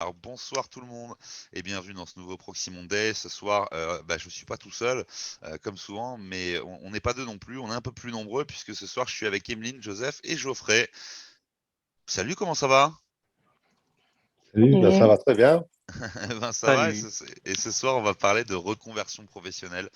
Alors bonsoir tout le monde et bienvenue dans ce nouveau Proxy Monday. Ce soir, je suis pas tout seul, comme souvent, mais on n'est pas 2 non plus, on est un peu plus nombreux puisque ce soir je suis avec Emeline, Joseph et Geoffrey. Salut, comment ça va? Salut, ben, ça Salut. va très bien. Ben, ça va Salut. et ce soir, on va parler de reconversion professionnelle.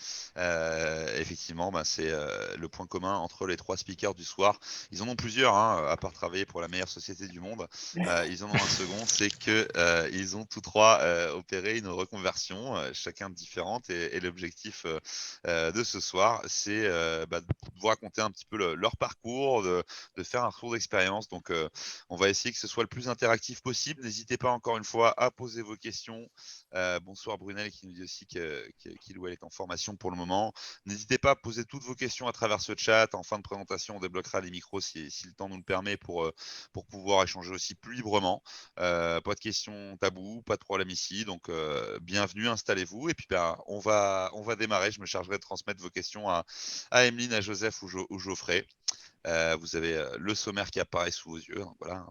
Effectivement, c'est, le point commun entre les 3 speakers du soir. Ils en ont plusieurs, hein, à part travailler pour la meilleure société du monde. Ils en ont un second, c'est que, ils ont tous 3 opéré une reconversion, chacun différente et l'objectif, de ce soir, c'est, de vous raconter un petit peu leur parcours, de faire un retour d'expérience. Donc, on va essayer que ce soit le plus interactif possible. N'hésitez pas encore une fois à poser vos questions. Bonsoir Brunel qui nous dit aussi qu'il ou elle est en formation pour le moment. N'hésitez pas à poser toutes vos questions à travers ce chat. En fin de présentation, on débloquera les micros si le temps nous le permet pour pouvoir échanger aussi plus librement. Pas de questions tabous, pas de problème ici. Donc bienvenue, installez-vous. Et puis on va démarrer. Je me chargerai de transmettre vos questions à Emeline, à Joseph ou Geoffrey. Vous avez le sommaire qui apparaît sous vos yeux. Donc voilà,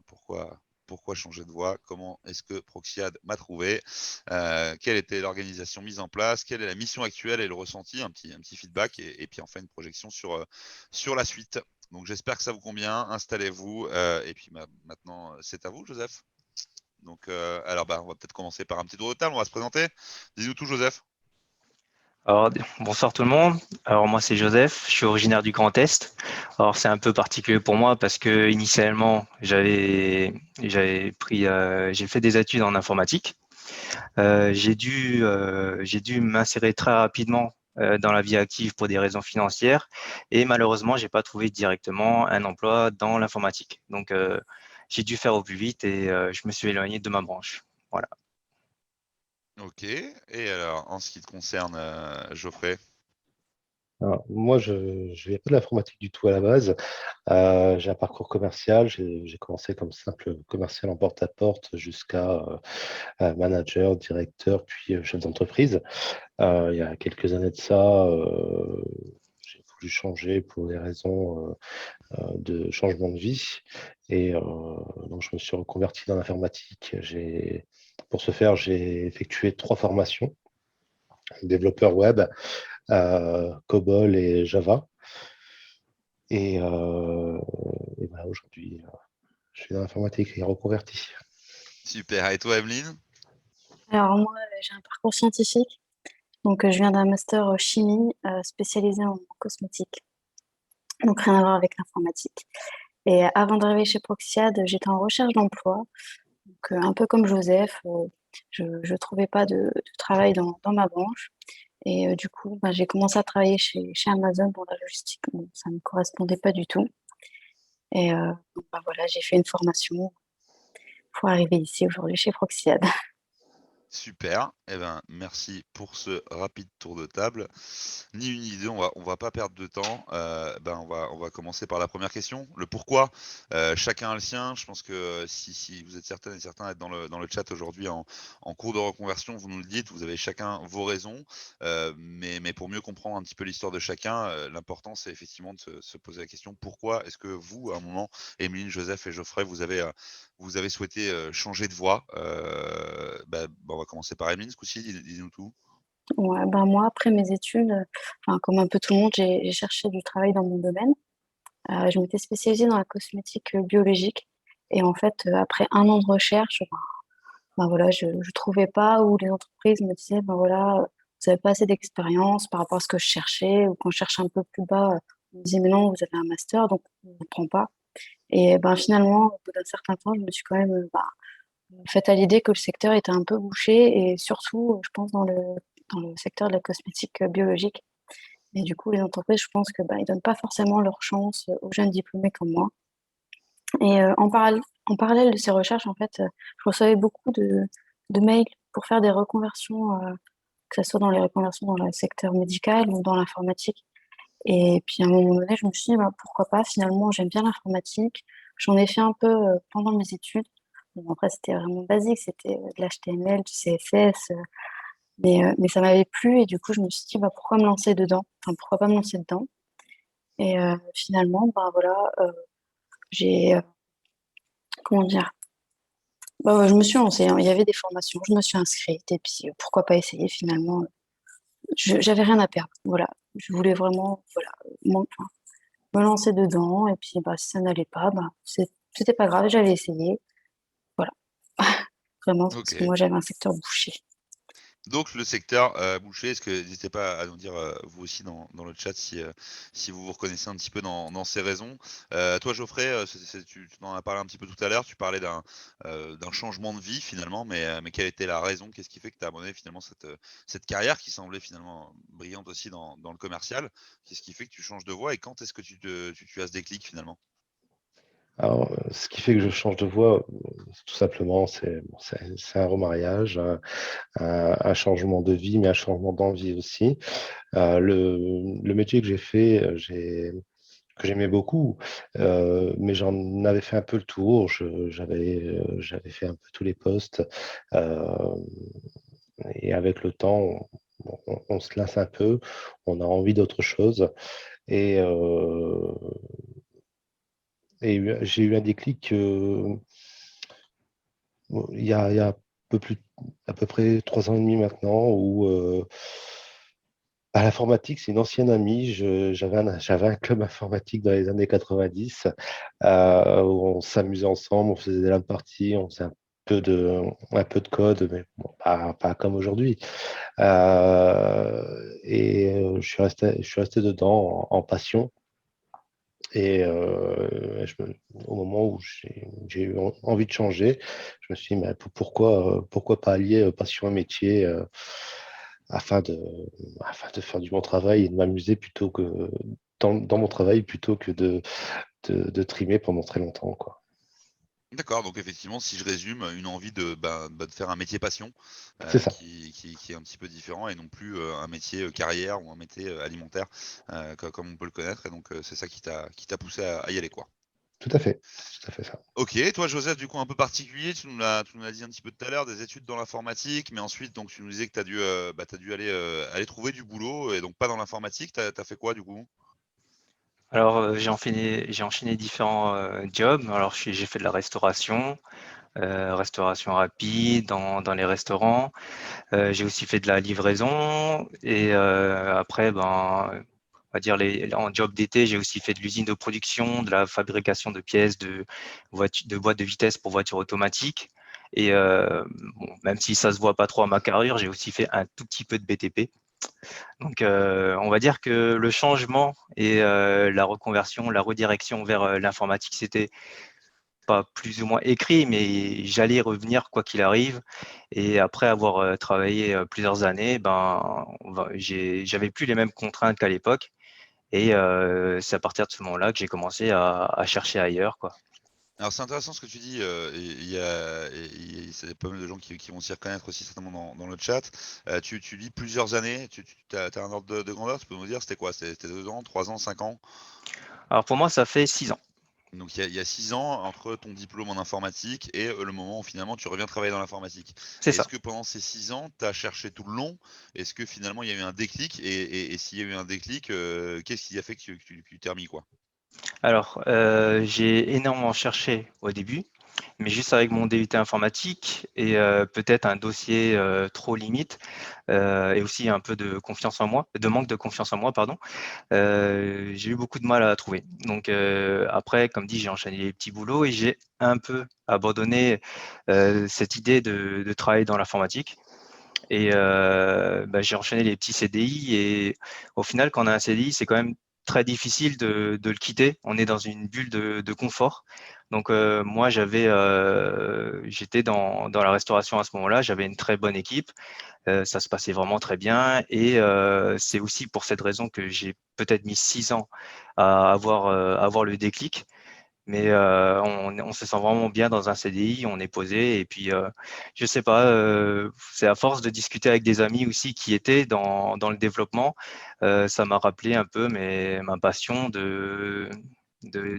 pourquoi changer de voie? Comment est-ce que Proxiad m'a trouvé? Quelle était l'organisation mise en place? Quelle est la mission actuelle et le ressenti? Un petit feedback et puis enfin une projection sur la suite. Donc j'espère que ça vous convient. Installez-vous et puis maintenant c'est à vous, Joseph. Donc alors on va peut-être commencer par un petit tour de table. On va se présenter. Dis-nous tout, Joseph. Alors, bonsoir tout le monde. Alors, moi, c'est Joseph. Je suis originaire du Grand Est. Alors, c'est un peu particulier pour moi parce que initialement, j'ai fait des études en informatique. J'ai dû m'insérer très rapidement dans la vie active pour des raisons financières et malheureusement, j'ai pas trouvé directement un emploi dans l'informatique. Donc, j'ai dû faire au plus vite et je me suis éloigné de ma branche. Voilà. Ok. Et alors, en ce qui te concerne, Geoffrey. Alors, moi, je ne viens pas de l'informatique du tout à la base. J'ai un parcours commercial. J'ai commencé comme simple commercial en porte-à-porte jusqu'à manager, directeur, puis chef d'entreprise. Il y a quelques années de ça, j'ai voulu changer pour des raisons de changement de vie. Et donc, je me suis reconverti dans l'informatique. Pour ce faire, j'ai effectué 3 formations: développeur web, COBOL et Java. Et, voilà, aujourd'hui, je suis dans l'informatique et reconverti. Super. Et toi, Emeline? Alors moi, j'ai un parcours scientifique. Donc, je viens d'un master chimie spécialisé en cosmétique. Donc, rien à voir avec l'informatique. Et avant d'arriver chez Proxiad, j'étais en recherche d'emploi. Donc, un peu comme Joseph, je ne trouvais pas de travail dans ma branche. Et du coup, j'ai commencé à travailler chez Amazon dans la logistique. Bon, ça ne me correspondait pas du tout. Et donc, voilà, j'ai fait une formation pour arriver ici aujourd'hui chez Proxiad. Super. Eh ben, merci pour ce rapide tour de table. Ni une ni deux, on va pas perdre de temps. On va commencer par la première question. Le pourquoi. Chacun a le sien. Je pense que si vous êtes certaines et certains à être dans le chat aujourd'hui en cours de reconversion, vous nous le dites, vous avez chacun vos raisons. Mais pour mieux comprendre un petit peu l'histoire de chacun, l'important c'est effectivement de se poser la question pourquoi est-ce que vous, à un moment, Émeline, Joseph et Geoffrey, vous avez souhaité changer de voie. On va commencer par Émeline ce coup-ci, dis-nous tout. Ouais, moi, après mes études, enfin, comme un peu tout le monde, j'ai cherché du travail dans mon domaine. Je m'étais spécialisée dans la cosmétique biologique. Et en fait, après un an de recherche, voilà, je ne trouvais pas, où les entreprises me disaient, voilà, vous n'avez pas assez d'expérience par rapport à ce que je cherchais. Ou quand je cherchais un peu plus bas, on me disait, mais non, vous avez un master, donc on ne prend pas. Et finalement, au bout d'un certain temps, je me suis quand même faite à l'idée que le secteur était un peu bouché. Et surtout, je pense, dans le secteur de la cosmétique biologique. Et du coup, les entreprises, je pense que ils donnent pas forcément leur chance aux jeunes diplômés comme moi. Et en parallèle de ces recherches, en fait, je recevais beaucoup de mails pour faire des reconversions, que ce soit dans les reconversions dans le secteur médical ou dans l'informatique. Et puis à un moment donné, je me suis dit, pourquoi pas, finalement, j'aime bien l'informatique. J'en ai fait un peu pendant mes études. Bon, après, c'était vraiment basique, c'était de l'HTML, du CSS, mais ça m'avait plu et du coup, je me suis dit, pourquoi me lancer dedans? Enfin, pourquoi pas me lancer dedans? Et finalement, voilà, j'ai, comment dire, Bah, ouais, je me suis lancée, hein. Il y avait des formations, je me suis inscrite et puis pourquoi pas essayer finalement. J'avais rien à perdre. Voilà. Je voulais vraiment voilà, enfin, me lancer dedans et puis bah, si ça n'allait pas, bah, c'était pas grave, j'avais essayé. Voilà. Vraiment, parce que Ok. moi j'avais un secteur bouché. Donc le secteur, boucher, est-ce que n'hésitez pas à nous dire, vous aussi dans le chat si vous vous reconnaissez un petit peu dans ces raisons. Toi Geoffrey, tu en as parlé un petit peu tout à l'heure, tu parlais d'un changement de vie finalement, mais quelle était la raison? Qu'est-ce qui fait que tu as abandonné finalement cette carrière qui semblait finalement brillante aussi dans le commercial? Qu'est-ce qui fait que tu changes de voie et quand est-ce que tu as ce déclic finalement? Alors, ce qui fait que je change de voie, tout simplement, c'est un remariage, un changement de vie, mais un changement d'envie aussi. Le métier que j'ai fait, que j'aimais beaucoup, mais j'en avais fait un peu le tour. J'avais fait un peu tous les postes. euh, et avec le temps, on se lasse un peu, on a envie d'autre chose. Et, euh, et j'ai eu un déclic il y a à peu près 3 ans et demi maintenant, où l'informatique, c'est une ancienne amie. J'avais un club informatique dans les années 90, où on s'amusait ensemble, on faisait des LAN parties, on faisait un peu de code, mais bon, pas comme aujourd'hui. Je suis resté dedans en passion. Et au moment où j'ai eu envie de changer, je me suis dit, mais pourquoi pas allier passion et métier, afin de, afin de faire du bon travail et de m'amuser plutôt que dans mon travail plutôt que de trimer pendant très longtemps, quoi. D'accord, donc effectivement, si je résume, une envie de faire un métier passion, C'est ça, qui est un petit peu différent et non plus, un métier, carrière ou un métier, alimentaire, comme on peut le connaître et donc c'est ça qui t'a poussé à y aller, quoi. tout à fait, tout à fait ça. OK, toi Joseph, du coup un peu particulier, tu nous l'as dit un petit peu tout à l'heure, des études dans l'informatique, mais ensuite donc tu nous disais que tu dû aller trouver du boulot et donc pas dans l'informatique. Tu as fait quoi du coup? Alors, j'ai enchaîné différents, jobs. Alors j'ai fait de la restauration rapide dans les restaurants. J'ai aussi fait de la livraison et après, ben, on va dire en job d'été, j'ai aussi fait de l'usine de production, de la fabrication de pièces de boîtes de vitesse pour voitures automatiques et bon, même si ça se voit pas trop à ma carrure, j'ai aussi fait un tout petit peu de BTP. Donc, on va dire que le changement et la reconversion, la redirection vers, l'informatique, c'était pas plus ou moins écrit, mais j'allais y revenir quoi qu'il arrive. Et après avoir travaillé plusieurs années, ben, j'avais plus les mêmes contraintes qu'à l'époque. Et c'est à partir de ce moment-là que j'ai commencé à chercher ailleurs, quoi. Alors c'est intéressant ce que tu dis, et c'est pas mal de gens qui vont s'y reconnaître aussi certainement dans le chat. Tu dis plusieurs années, tu as un ordre de grandeur, tu peux nous dire c'était quoi? C'était 2 ans, 3 ans, 5 ans? Alors pour moi, ça fait 6 ans. Donc il y a 6 ans entre ton diplôme en informatique et le moment où finalement tu reviens travailler dans l'informatique. C'est Et est-ce ça. que pendant ces 6 ans, tu as cherché tout le long? Est-ce que finalement il y a eu un déclic? Et s'il y a eu un déclic, qu'est-ce qui a fait que tu t'es remis, quoi? Alors, j'ai énormément cherché au début, mais juste avec mon DUT informatique et peut-être un dossier, trop limite, et aussi un peu de manque de confiance en moi, pardon, j'ai eu beaucoup de mal à trouver. Donc après, comme dit, j'ai enchaîné les petits boulots et j'ai un peu abandonné, cette idée de travailler dans l'informatique et bah, j'ai enchaîné les petits CDI et au final, quand on a un CDI, c'est quand même très difficile de le quitter. On est dans une bulle de confort. Donc moi, j'étais dans la restauration à ce moment-là. J'avais une très bonne équipe. Ça se passait vraiment très bien et c'est aussi pour cette raison que j'ai peut-être mis 6 ans à avoir le déclic. Mais on se sent vraiment bien dans un CDI, on est posé et puis je sais pas, c'est à force de discuter avec des amis aussi qui étaient dans le développement, ça m'a rappelé un peu ma passion d'il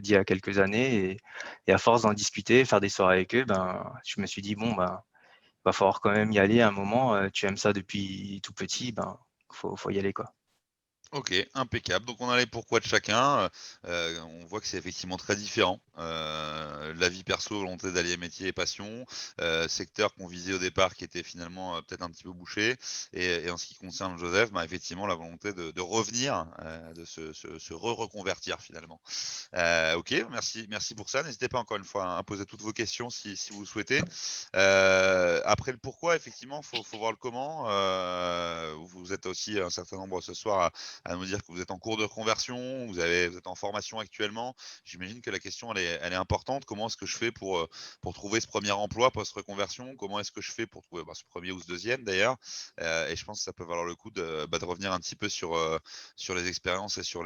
y a quelques années et à force d'en discuter, faire des soirées avec eux, ben, je me suis dit: «Bon, ben, va falloir quand même y aller à un moment, tu aimes ça depuis tout petit, ben, faut y aller, quoi». Ok, impeccable. Donc on a les pourquoi de chacun. On voit que c'est effectivement très différent. La vie perso, volonté d'allier métier et passion. Secteur qu'on visait au départ qui était finalement peut-être un petit peu bouché. Et en ce qui concerne Joseph, bah, effectivement la volonté de revenir, de se reconvertir finalement. Ok, merci pour ça. N'hésitez pas encore une fois à poser toutes vos questions si vous le souhaitez. Après le pourquoi, effectivement, faut voir le comment. Vous êtes aussi un certain nombre ce soir à nous dire que vous êtes en cours de reconversion, vous êtes en formation actuellement. J'imagine que la question, elle est importante. Comment est-ce que je fais pour trouver ce premier emploi post-reconversion? Comment est-ce que je fais pour trouver ce premier ou ce deuxième d'ailleurs? Et je pense que ça peut valoir le coup de revenir un petit peu sur les expériences et sur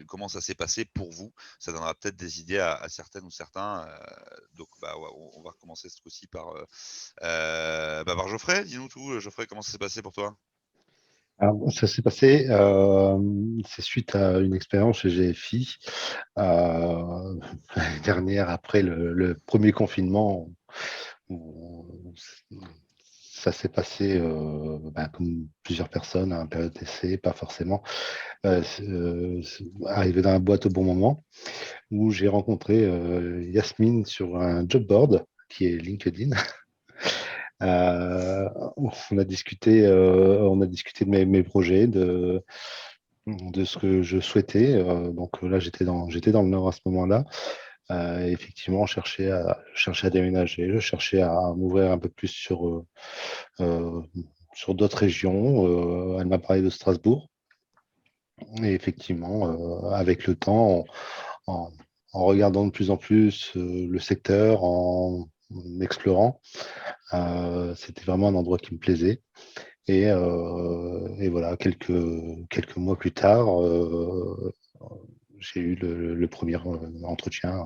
comment ça s'est passé pour vous. Ça donnera peut-être des idées à certaines ou certains. Donc, ouais, on va recommencer ce coup-ci par Geoffrey. Dis-nous tout, Geoffrey, comment ça s'est passé pour toi? Alors, ça s'est passé, c'est suite à une expérience chez GFI l'année dernière, après le premier confinement. où- Ça s'est passé comme plusieurs personnes à un période d'essai, pas forcément arrivé dans la boîte au bon moment, où j'ai rencontré Yasmine sur un job board qui est LinkedIn. Euh, on a discuté de mes projets, de ce que je souhaitais. Donc là, j'étais dans le Nord à ce moment-là. Effectivement, je cherchais à déménager, je cherchais à m'ouvrir un peu plus euh, sur d'autres régions. Elle m'a parlé de Strasbourg. Et effectivement, avec le temps, en, en regardant de plus en plus le secteur, en explorant, c'était vraiment un endroit qui me plaisait. Et voilà, quelques mois plus tard, j'ai eu le premier entretien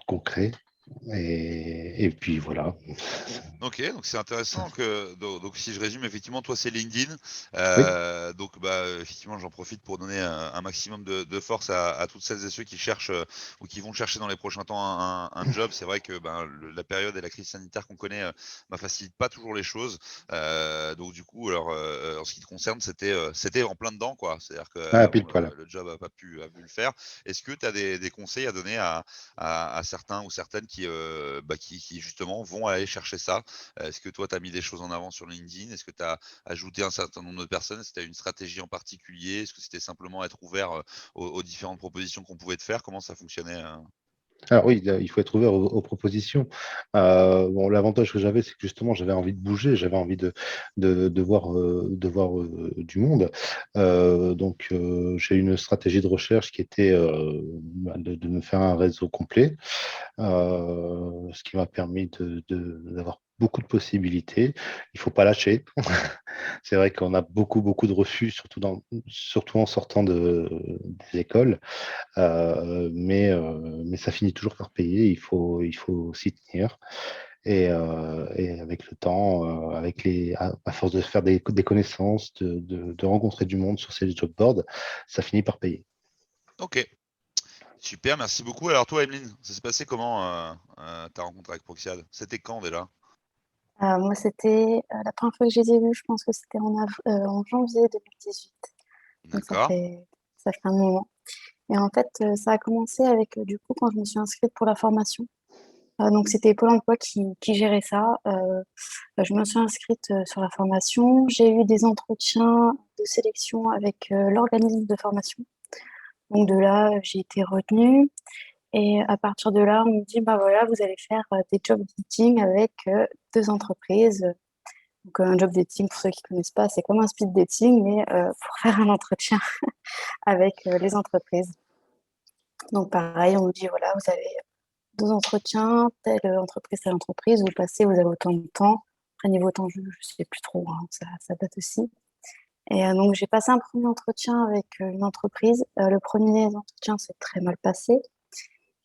concret. Et puis voilà. Ok, donc c'est intéressant donc si je résume, effectivement, toi c'est LinkedIn. Oui, Donc effectivement, j'en profite pour donner un maximum de force à toutes celles et ceux qui cherchent ou qui vont chercher dans les prochains temps un job. C'est vrai que la période et la crise sanitaire qu'on connaît facilite pas toujours les choses. Donc du coup, alors en ce qui te concerne, c'était en plein dedans, quoi. C'est-à-dire que pile poil. le job a pu le faire. Est-ce que tu as des conseils à donner à certains ou certaines qui justement vont aller chercher ça? Est-ce que toi, tu as mis des choses en avant sur LinkedIn? Est-ce que tu as ajouté un certain nombre de personnes? Est-ce que tu as une stratégie en particulier? Est-ce que c'était simplement être ouvert aux différentes propositions qu'on pouvait te faire? Comment ça fonctionnait? Alors oui, il faut être ouvert aux propositions. Bon, l'avantage que j'avais, c'est que justement, j'avais envie de bouger, j'avais envie de voir du monde. J'ai eu une stratégie de recherche qui était de me faire un réseau complet, ce qui m'a permis d'avoir beaucoup de possibilités. Il faut pas lâcher. C'est vrai qu'on a beaucoup de refus, surtout en sortant des écoles. Mais ça finit toujours par payer. Il faut s'y tenir. Et avec le temps, à force de faire des connaissances, de rencontrer du monde sur ces job boards, ça finit par payer. Ok, super, merci beaucoup. Alors toi, Emeline, ça s'est passé comment ta rencontre avec Proxiad? C'était quand déjà? Moi, c'était la première fois que je les ai vus, je pense que c'était en janvier 2018. Donc D'accord. ça fait un moment. Et en fait, ça a commencé avec, du coup, quand je me suis inscrite pour la formation. Donc c'était Pôle emploi qui gérait ça. Je me suis inscrite sur la formation. J'ai eu des entretiens de sélection avec l'organisme de formation. Donc de là, j'ai été retenue. Et à partir de là, on me dit, bah voilà, vous allez faire des job dating avec deux entreprises. Donc un job dating, pour ceux qui ne connaissent pas, c'est comme un speed dating, mais pour faire un entretien avec les entreprises. Donc pareil, on me dit, voilà, vous avez deux entretiens, telle entreprise, telle entreprise, vous passez, vous avez autant de temps. Après, niveau temps, je ne sais plus trop, hein, ça date aussi. Et donc, j'ai passé un premier entretien avec une entreprise. Le premier entretien s'est très mal passé,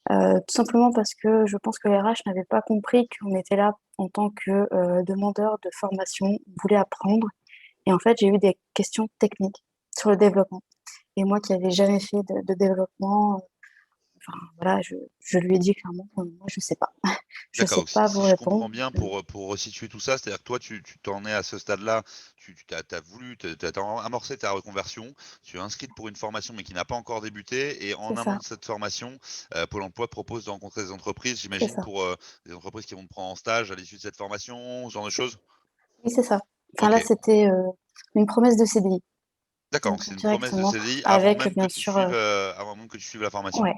tout simplement parce que je pense que les RH n'avaient pas compris qu'on était là en tant que demandeur de formation, on voulait apprendre. Et en fait, j'ai eu des questions techniques sur le développement. Et moi qui n'avais jamais fait de développement, enfin, voilà, je lui ai dit clairement, moi, je sais pas. Je D'accord, sais donc pas vous si je répondre. comprends bien pour resituer tout ça, c'est-à-dire que toi tu t'en es à ce stade-là, tu as voulu tu amorcé ta reconversion, tu es inscrite pour une formation mais qui n'a pas encore débuté et C'est en amont ça, de cette formation, Pôle emploi te propose de rencontrer des entreprises, c'est j'imagine ça. pour, des entreprises qui vont te prendre en stage à l'issue de cette formation, ce genre de C'est choses? Oui, c'est ça. Enfin là, OK, c'était, une promesse de CDI, d'accord, donc donc c'est une promesse de directement CDI avec, bien sûr, avant même que tu suives la formation? ouais,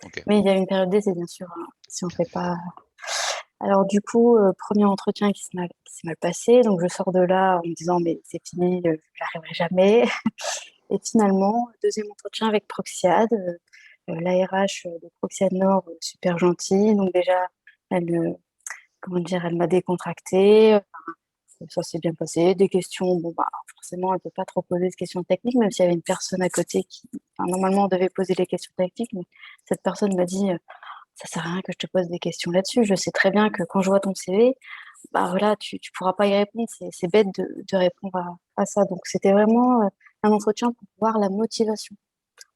OK. mais il y a une période d'essai bien sûr, hein, si on fait pas. Alors du coup, 1er entretien qui s'est mal passé, donc je sors de là en me disant: «Mais c'est fini, j'y arriverai jamais» et finalement, 2e entretien avec Proxiad, la RH, de Proxiad Nord, super gentille, donc déjà elle, comment dire? Elle m'a décontractée, ça s'est bien passé. Des questions, bon, bah, forcément, elle peut pas trop poser de questions techniques, même s'il y avait une personne à côté qui enfin, normalement, on devait poser les questions techniques, mais cette personne m'a dit: «Ça sert à rien que je te pose des questions là-dessus. Je sais très bien que quand je vois ton CV, bah, voilà, tu pourras pas y répondre. C'est bête de répondre à ça». Donc c'était vraiment, un entretien pour voir la motivation.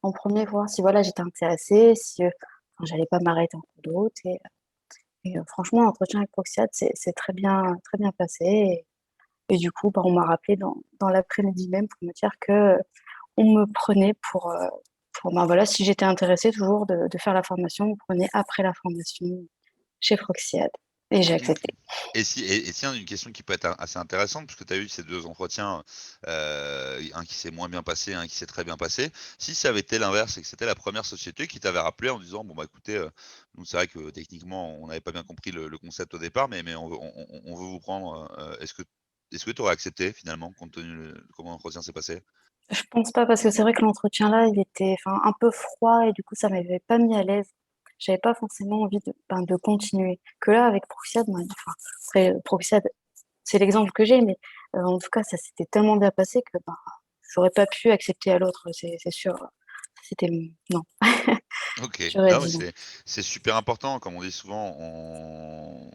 En premier voir si, voilà, j'étais intéressée, si, enfin, j'allais pas m'arrêter en cours de route et franchement, l'entretien avec Proxiad c'est très bien passé et du coup, bah, on m'a rappelé dans l'après-midi même pour me dire que, on me prenait pour, ben, voilà, si j'étais intéressée toujours de faire la formation, on me prenait après la formation chez Proxiad et j'ai OK. accepté. Et tiens, une question qui peut être assez intéressante, puisque tu as eu ces 2 entretiens, un qui s'est moins bien passé, un qui s'est très bien passé. Si ça avait été l'inverse et que c'était la première société qui t'avait rappelé en disant: «Bon, bah, écoutez, nous, c'est vrai que techniquement, on n'avait pas bien compris le concept au départ, mais on veut vous prendre», est-ce que tu aurais accepté finalement, compte tenu de comment l'entretien s'est passé? Je pense pas parce que c'est vrai que l'entretien là, il était, enfin, un peu froid et du coup, ça m'avait pas mis à l'aise. J'avais pas forcément envie de continuer. Que là, avec Proxiad, ben, enfin, après, Proxiad, c'est l'exemple que j'ai, mais, en tout cas, ça s'était tellement bien passé que, ben, j'aurais pas pu accepter à l'autre, c'est sûr. C'était non, OK. j'aurais Non, mais dit non. c'est super important. Comme on dit souvent, on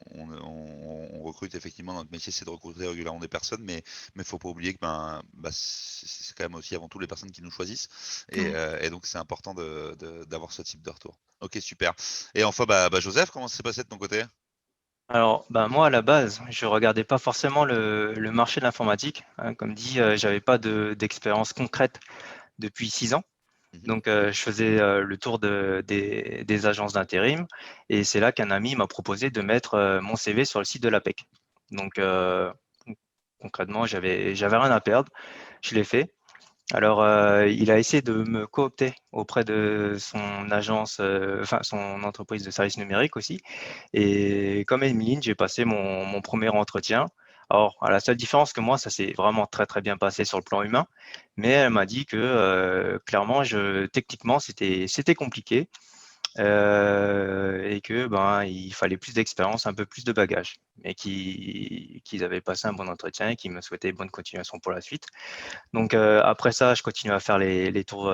recrute effectivement, notre métier, c'est de recruter régulièrement des personnes, mais faut pas oublier que, c'est quand même aussi avant tout les personnes qui nous choisissent Ouais. et donc c'est important d'avoir ce type de retour. OK, super et enfin, Joseph, comment ça s'est passé de ton côté? Alors, ben, moi, à la base, je regardais pas forcément le marché de l'informatique, hein. Comme dit, j'avais pas d'expérience concrète depuis 6 ans. Mmh. Donc, je faisais, le tour des agences d'intérim et c'est là qu'un ami m'a proposé de mettre, mon CV sur le site de l'APEC. Donc, concrètement, j'avais rien à perdre, je l'ai fait. Alors, il a essayé de me coopter auprès de son agence, enfin son entreprise de services numériques aussi et comme Emeline, j'ai passé mon 1er entretien. Alors, à la seule différence que moi, ça s'est vraiment très, très bien passé sur le plan humain, mais elle m'a dit que, clairement, techniquement, c'était compliqué, et que, ben, il fallait plus d'expérience, un peu plus de bagages, mais qu'ils avaient passé un bon entretien et qu'ils me souhaitaient bonne continuation pour la suite. Donc, après ça, je continue à faire les tours,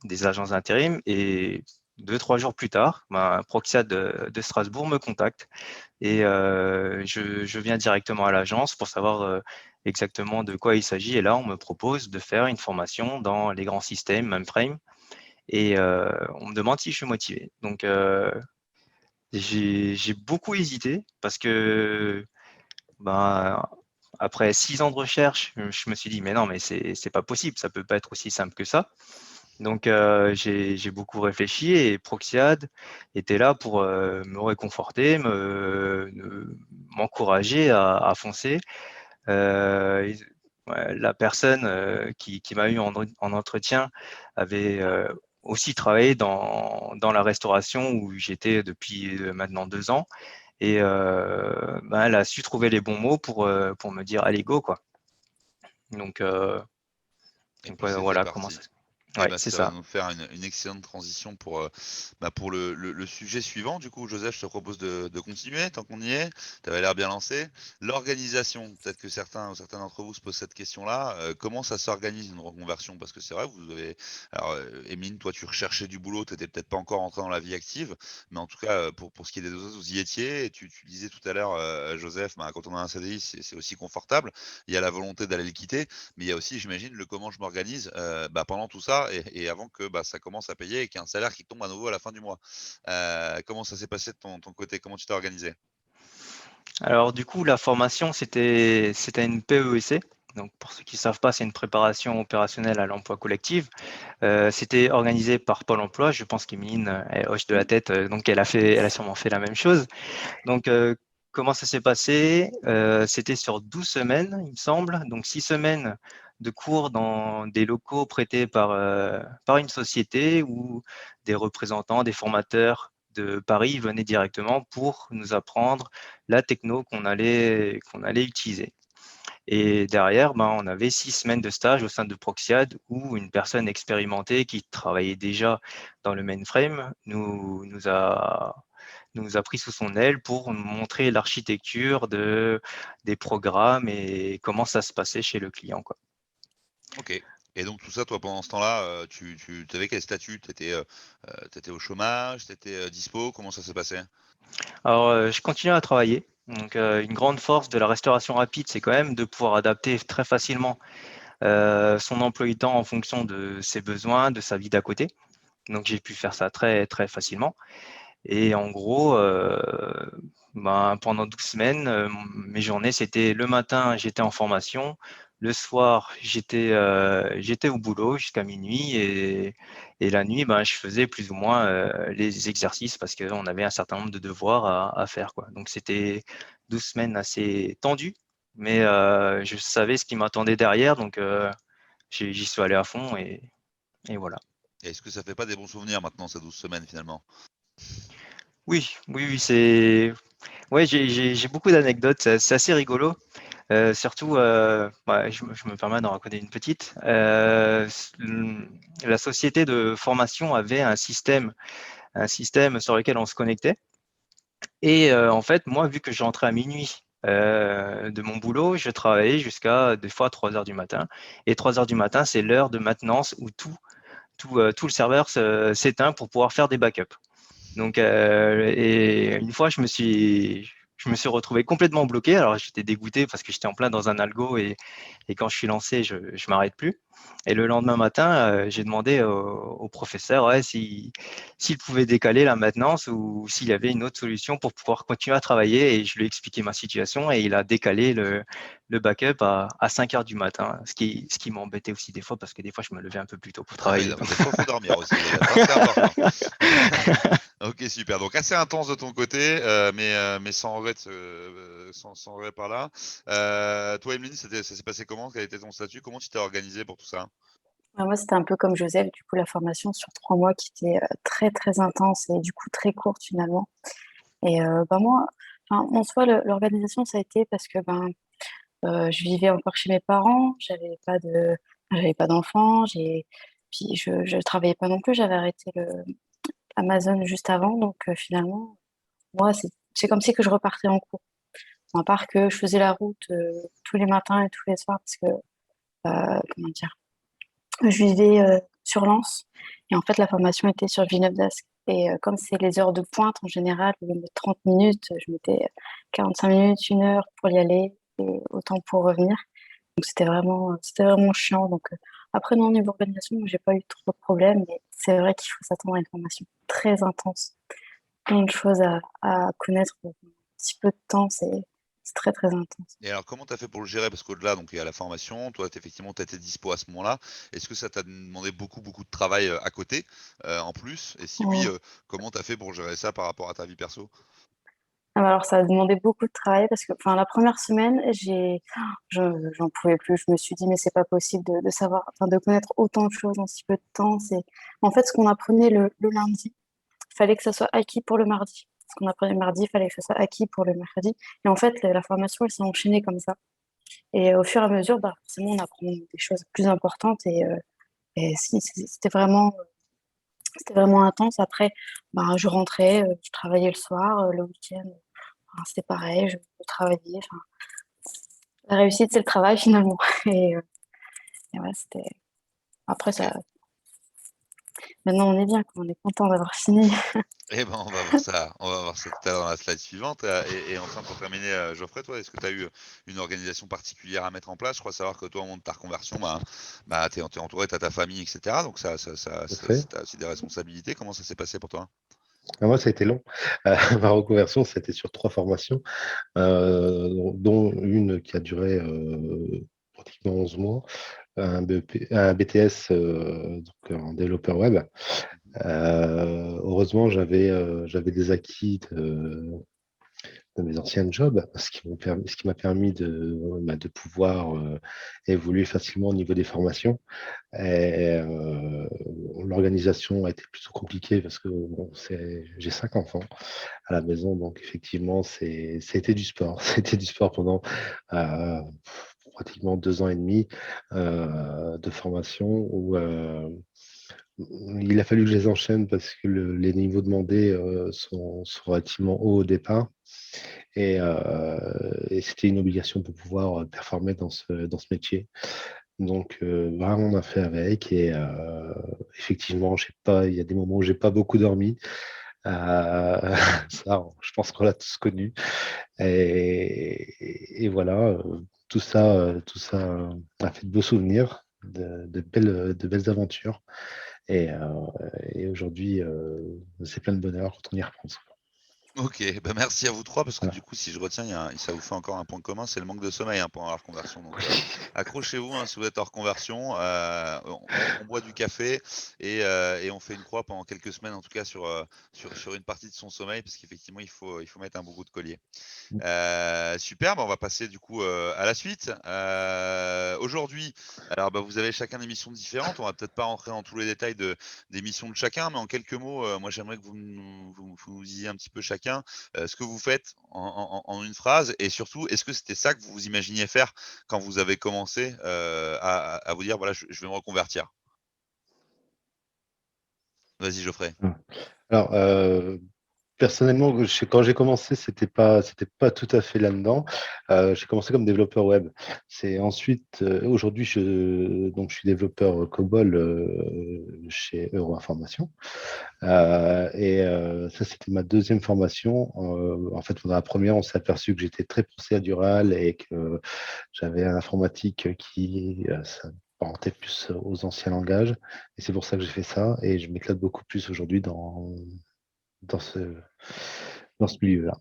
des agences d'intérim et 2-3 jours plus tard, ben, Proxiad de Strasbourg me contacte et je viens directement à l'agence pour savoir, exactement de quoi il s'agit et là, on me propose de faire une formation dans les grands systèmes mainframe et on me demande si je suis motivé. Donc, j'ai beaucoup hésité parce que, ben, après 6 ans de recherche, je me suis dit: «Mais non, mais c'est pas possible, ça peut pas être aussi simple que ça». Donc, j'ai beaucoup réfléchi et Proxiad était là pour, me réconforter, m'encourager à foncer. Ils Ouais, la personne, qui m'a eu en entretien avait, aussi travaillé dans la restauration où j'étais depuis, maintenant 2 ans et ben, elle a su trouver les bons mots pour me dire: «Allez go» quoi. Donc, Et puis ouais, c'était voilà comment parti. ça Et ouais, c'est ça va ça. nous faire une excellente transition pour le sujet suivant. Du coup, Joseph, je te propose de continuer tant qu'on y est. Tu avais l'air bien lancé. L'organisation, peut-être que certains ou certains d'entre vous se posent cette question-là. Comment ça s'organise une reconversion? Parce que c'est vrai, vous avez. Alors, Émile, toi, tu recherchais du boulot, tu étais peut-être pas encore entré dans la vie active, mais en tout cas, pour ce qui est des autres, vous y étiez. Et tu disais tout à l'heure, Joseph, quand on a un CDI, c'est aussi confortable. Il y a la volonté d'aller le quitter, mais il y a aussi, j'imagine, le comment je m'organise pendant tout ça mois et avant que ça commence à payer et qu'il y ait un salaire qui tombe à nouveau à la fin du mois. Comment ça s'est passé de ton côté? Comment tu t'es organisé? Alors du coup, la formation, c'était une PEEC. Donc pour ceux qui ne savent pas, c'est une préparation opérationnelle à l'emploi collectif. C'était organisé par Pôle emploi. Je pense qu'Emeline, elle hoche de la tête, donc elle a sûrement fait la même chose. Donc comment ça s'est passé? C'était sur 12 semaines, il me semble. Donc 6 semaines de cours dans des locaux prêtés par une société où des représentants, des formateurs de Paris venaient directement pour nous apprendre la techno qu'on allait utiliser. Et derrière, on avait 6 semaines de stage au sein de Proxiad où une personne expérimentée qui travaillait déjà dans le mainframe nous a pris sous son aile pour nous montrer l'architecture des programmes et comment ça se passait chez le client, quoi. OK. Et donc tout ça, toi, pendant ce temps-là, tu avais quel statut? Tu étais, au chômage? Tu étais, dispo? Comment ça s'est passé? Alors, je continue à travailler. Donc, une grande force de la restauration rapide, c'est quand même de pouvoir adapter très facilement son emploi du temps en fonction de ses besoins, de sa vie d'à côté. Donc, j'ai pu faire ça très, très facilement. Et en gros, pendant 12 semaines, mes journées, c'était le matin, j'étais en formation. Le soir, j'étais au boulot jusqu'à minuit et la nuit, je faisais plus ou moins les exercices parce qu'on avait un certain nombre de devoirs à faire, quoi. Donc, c'était 12 semaines assez tendues, mais je savais ce qui m'attendait derrière, donc j'y suis allé à fond et voilà. Et est-ce que ça fait pas des bons souvenirs maintenant, ces 12 semaines, finalement? Oui, oui, oui, ouais, j'ai beaucoup d'anecdotes, c'est assez rigolo. Surtout, je me permets d'en raconter une petite. La société de formation avait un système sur lequel on se connectait. Et en fait, moi, vu que je rentrais à minuit de mon boulot, je travaillais jusqu'à des fois 3 heures du matin. Et 3 heures du matin, c'est l'heure de maintenance où tout le serveur s'éteint pour pouvoir faire des backups. Donc, et une fois, je me suis retrouvé complètement bloqué. Alors, j'étais dégoûté parce que j'étais en plein dans un algo et quand je suis lancé, je m'arrête plus. Et le lendemain matin, j'ai demandé au professeur s'il pouvait décaler la maintenance ou s'il y avait une autre solution pour pouvoir continuer à travailler. Et je lui ai expliqué ma situation et il a décalé le backup à 5 heures du matin, ce qui m'embêtait aussi des fois parce que des fois, je me levais un peu plus tôt pour Ah oui, travailler. non, mais des fois, faut dormir aussi, c'est important. OK, super. Donc assez intense de ton côté, mais sans regret sans regret par là. Toi, Emeline, ça s'est passé comment? Quel était ton statut? Comment tu t'es organisée pour tout ça? Moi, c'était un peu comme Joseph, du coup, la formation sur 3 mois qui était très, très intense et du coup très courte finalement. Et moi, enfin, en soi, l'organisation, ça a été parce que je vivais encore chez mes parents, j'avais pas d'enfants, puis je travaillais pas non plus, j'avais arrêté le Amazon juste avant, donc finalement, moi, c'est comme si que je repartais en cours. À part que je faisais la route tous les matins et tous les soirs parce que, comment dire, je vivais sur Lens et en fait, la formation était sur Villeneuve-d'Ascq. Et comme c'est les heures de pointe en général, au lieu de mettre 30 minutes, je mettais 45 minutes, 1 heure pour y aller et autant pour revenir. Donc c'était vraiment chiant. Donc après, non, niveau organisation, j'ai pas eu trop de problèmes, mais c'est vrai qu'il faut s'attendre à une formation très intense. Plein de choses à connaître en si peu de temps, c'est très, très intense. Et alors comment tu as fait pour le gérer? Parce qu'au-delà, donc il y a la formation, toi, effectivement, tu étais dispo à ce moment-là. Est-ce que ça t'a demandé beaucoup, beaucoup de travail, à côté, en plus? Et si oui, Ouais. comment tu as fait pour gérer ça par rapport à ta vie perso? Ah bah alors ça a demandé beaucoup de travail parce que enfin la première semaine, j'en pouvais plus. Je me suis dit: «Mais c'est pas possible de savoir enfin de connaître autant de choses en si peu de temps». C'est en fait, ce qu'on apprenait le lundi, il fallait que ça soit acquis pour le mardi. Ce qu'on apprenait le mardi, il fallait que ça soit acquis pour le mercredi et en fait, la formation, elle s'est enchaînée comme ça et au fur et à mesure, forcément, on apprend des choses plus importantes et si, c'était vraiment intense. Après, je rentrais, je travaillais le soir, le week-end, c'était pareil, je travaillais. Enfin, la réussite, c'est le travail finalement. Et ouais, c'était. Après, OK. ça, Maintenant, on est bien, quoi, on est content d'avoir fini. Eh ben, on va voir ça tout à l'heure dans la slide suivante, et enfin pour terminer, Geoffrey, toi, est-ce que tu as eu une organisation particulière à mettre en place? Je crois savoir que toi, au moment de ta reconversion, tu es entouré, tu as ta famille et cetera, donc Tout à fait. tu as aussi des responsabilités. Comment ça s'est passé pour toi? Moi, ça a été long. Ma reconversion, c'était sur 3 formations, dont une qui a duré, pratiquement 11 mois, un BTS, donc en développeur web. Mmh. Heureusement, j'avais des acquis de mes anciens jobs, ce qui m'a permis de pouvoir évoluer facilement au niveau des formations. Et l'organisation a été plutôt compliquée parce que bon, j'ai 5 enfants à la maison, donc effectivement, c'était du sport. C'était du sport pendant euh, pratiquement 2 ans et demi de formation où il a fallu que je les enchaîne parce que les niveaux demandés sont relativement hauts au départ. Et c'était une obligation pour pouvoir performer dans ce métier. Donc, on a fait avec. Et effectivement, il y a des moments où j'ai pas beaucoup dormi. Ça, je pense qu'on l'a tous connu. Et voilà, tout ça a fait de beaux souvenirs, de belles aventures. Et, euh, et aujourd'hui, c'est plein de bonheur quand on y repense. OK, bah, merci à vous 3 parce que Voilà. du coup, si je retiens, ça vous fait encore un point commun, c'est le manque de sommeil, hein, pendant la reconversion, donc accrochez-vous, hein, si vous êtes en reconversion, on boit du café et on fait une croix pendant quelques semaines, en tout cas sur une partie de son sommeil parce qu'effectivement, il faut mettre un bon bout de collier. Super, bah, on va passer du coup, à la suite. Aujourd'hui, alors, bah, vous avez chacun des missions différentes. On va peut-être pas rentrer dans tous les détails des missions de chacun, mais en quelques mots, moi j'aimerais que vous disiez un petit peu chacun, ce que vous faites en une phrase et surtout, est-ce que c'était ça que vous vous imaginiez faire quand vous avez commencé, à vous dire: «Voilà, je vais me reconvertir»? Vas-y Geoffrey. Alors, personnellement, quand j'ai commencé, c'était pas tout à fait là-dedans. J'ai commencé comme développeur web. C'est ensuite, aujourd'hui, donc je suis développeur COBOL chez Euroinformation. Et ça, c'était ma deuxième formation. En fait, pendant la première, on s'est aperçu que j'étais très procédural et que j'avais un informatique qui s'apparentait plus aux anciens langages. Et c'est pour ça que j'ai fait ça. Et je m'éclate beaucoup plus aujourd'hui dans ce, dans ce milieu-là.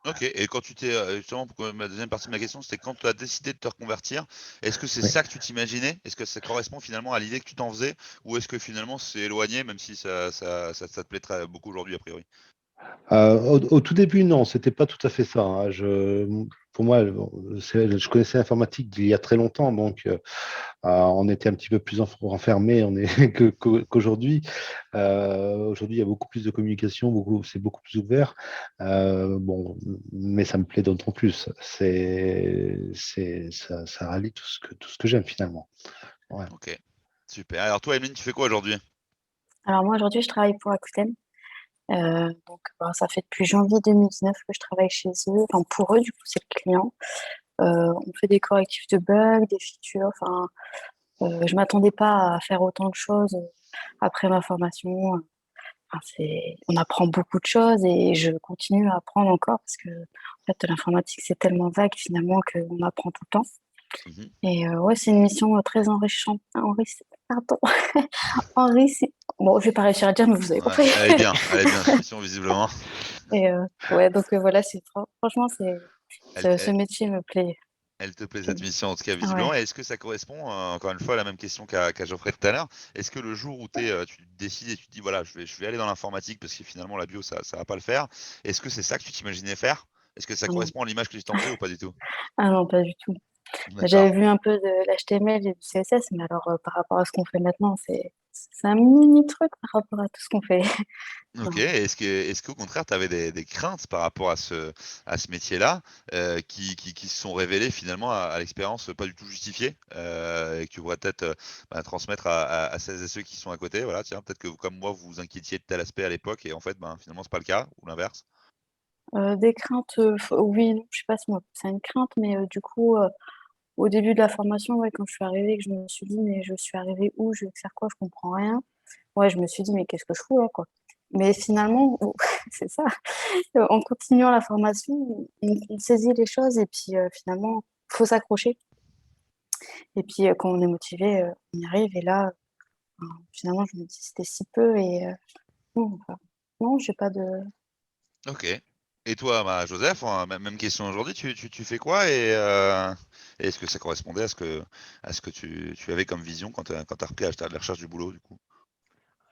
OK, et quand tu t'es, justement pour ma deuxième partie de ma question, c'était quand tu as décidé de te reconvertir, est-ce que c'est Oui. ça que tu t'imaginais? Est-ce que ça correspond finalement à l'idée que tu t'en faisais? Ou est-ce que finalement c'est éloigné même si ça te plaît très beaucoup aujourd'hui a priori? Au tout début, non, c'était pas tout à fait ça, hein. Pour moi, bon, je connaissais l'informatique d'il y a très longtemps, donc on était un petit peu plus renfermé qu'aujourd'hui. Aujourd'hui, il y a beaucoup plus de communication, c'est beaucoup plus ouvert. Bon, mais ça me plaît d'autant plus. Ça rallie tout ce que j'aime finalement. Ouais. OK, super. Alors toi Emeline, tu fais quoi aujourd'hui? Alors moi, aujourd'hui, je travaille pour Rakuten. Donc, ben, ça fait depuis janvier 2019 que je travaille chez eux. Enfin, pour eux, du coup, c'est le client. On fait des correctifs de bugs, des features. Enfin, je m'attendais pas à faire autant de choses après ma formation. Enfin, on apprend beaucoup de choses et je continue à apprendre encore parce que en fait, l'informatique, c'est tellement vague finalement qu'on apprend tout le temps. Mmh. Et ouais, c'est une mission très enrichissante. Pardon. Enrichi... Bon, je vais pas réussir à dire, mais vous avez Ouais, compris. elle est bien cette mission visiblement. Et ouais, donc voilà, franchement, Elle ce métier me plaît. Elle te plaît cette Plaît. mission en tout cas Ouais. visiblement, et est-ce que ça correspond, encore une fois à la même question qu'a Geoffrey tout à l'heure? Est-ce que le jour où tu décides et tu te dis: «Voilà, je vais aller dans l'informatique parce que finalement la bio ça va pas le faire», est-ce que c'est ça que tu t'imaginais faire? Est-ce que ça Ah non. correspond à l'image que tu t'en faisais ou pas du tout? Ah non, pas du tout. J'avais D'accord. vu un peu de l'HTML et du CSS, mais alors par rapport à ce qu'on fait maintenant, c'est un mini truc par rapport à tout ce qu'on fait. OK. Non. Est-ce qu'au contraire tu avais des craintes par rapport à ce métier-là, qui se sont révélées finalement à l'expérience pas du tout justifiées, et que tu pourrais peut-être, transmettre à celles et ceux qui sont à côté? Voilà, tiens, peut-être que comme moi vous vous inquiétiez de tel aspect à l'époque et en fait, finalement c'est pas le cas ou l'inverse? Des craintes, oui, non, je sais pas si on appelle ça une crainte, mais du coup, au début de la formation, ouais, quand je suis arrivée, que je me suis dit: «Mais je suis arrivée où? Je vais faire quoi? Je comprends rien». ouais, je me suis dit: «Mais qu'est-ce que je fous là, quoi?» Mais finalement, c'est ça, en continuant la formation, on saisit les choses et puis, finalement, faut s'accrocher et puis, quand on est motivé, on y arrive et là, finalement, je me dis: «C'était si peu» et non, enfin, non, j'ai pas de OK. Et toi, bah, Joseph, même question aujourd'hui, tu fais quoi et est-ce que ça correspondait à ce que tu avais comme vision quand tu as repris à la recherche du boulot, du coup?